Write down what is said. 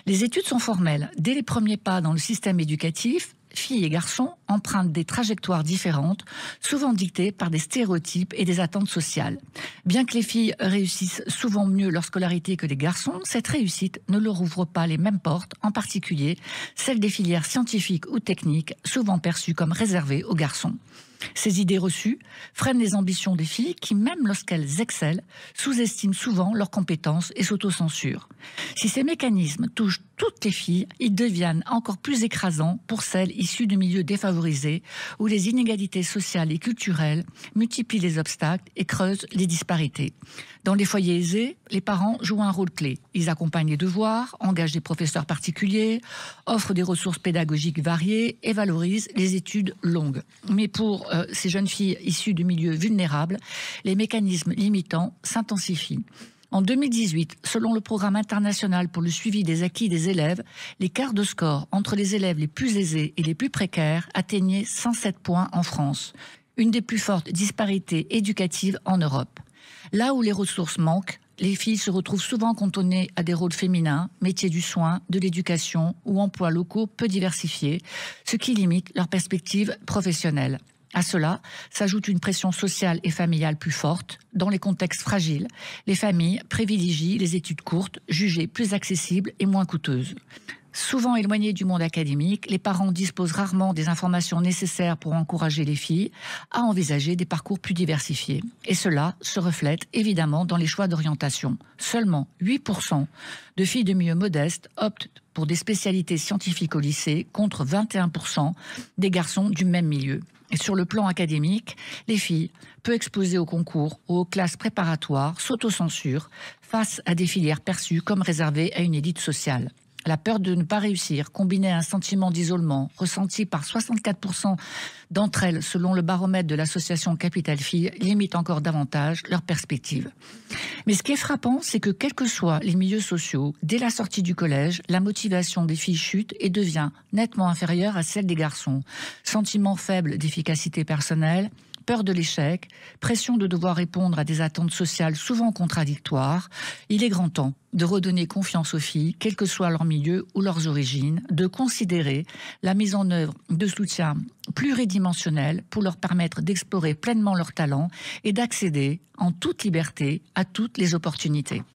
Les études sont formelles. Dès les premiers pas dans le système éducatif, filles et garçons empruntent des trajectoires différentes, souvent dictées par des stéréotypes et des attentes sociales. Bien que les filles réussissent souvent mieux leur scolarité que les garçons, cette réussite ne leur ouvre pas les mêmes portes, en particulier celle des filières scientifiques ou techniques, souvent perçues comme réservées aux garçons. Ces idées reçues freinent les ambitions des filles qui, même lorsqu'elles excellent, sous-estiment souvent leurs compétences et s'autocensurent. Si ces mécanismes touchent toutes les filles, ils deviennent encore plus écrasants pour celles issues de milieux défavorisés où les inégalités sociales et culturelles multiplient les obstacles et creusent les disparités. Dans les foyers aisés, les parents jouent un rôle clé. Ils accompagnent les devoirs, engagent des professeurs particuliers, offrent des ressources pédagogiques variées et valorisent les études longues. Mais pour ces jeunes filles issues de milieux vulnérables, les mécanismes limitants s'intensifient. En 2018, selon le programme international pour le suivi des acquis des élèves, l'écart de score entre les élèves les plus aisés et les plus précaires atteignait 107 points en France, une des plus fortes disparités éducatives en Europe. Là où les ressources manquent, les filles se retrouvent souvent cantonnées à des rôles féminins, métiers du soin, de l'éducation ou emplois locaux peu diversifiés, ce qui limite leurs perspectives professionnelles. À cela s'ajoute une pression sociale et familiale plus forte. Dans les contextes fragiles, les familles privilégient les études courtes, jugées plus accessibles et moins coûteuses. Souvent éloignés du monde académique, les parents disposent rarement des informations nécessaires pour encourager les filles à envisager des parcours plus diversifiés. Et cela se reflète évidemment dans les choix d'orientation. Seulement 8% de filles de milieux modestes optent pour des spécialités scientifiques au lycée, contre 21% des garçons du même milieu. Et sur le plan académique, les filles, peu exposées aux concours ou aux classes préparatoires, s'autocensurent face à des filières perçues comme réservées à une élite sociale. La peur de ne pas réussir, combinée à un sentiment d'isolement, ressenti par 64% d'entre elles selon le baromètre de l'association Capital Filles, limite encore davantage leurs perspectives. Mais ce qui est frappant, c'est que quels que soient les milieux sociaux, dès la sortie du collège, la motivation des filles chute et devient nettement inférieure à celle des garçons. Sentiment faible d'efficacité personnelle, peur de l'échec, pression de devoir répondre à des attentes sociales souvent contradictoires. Il est grand temps de redonner confiance aux filles, quel que soit leur milieu ou leurs origines, de considérer la mise en œuvre de soutien pluridimensionnel pour leur permettre d'explorer pleinement leurs talents et d'accéder en toute liberté à toutes les opportunités.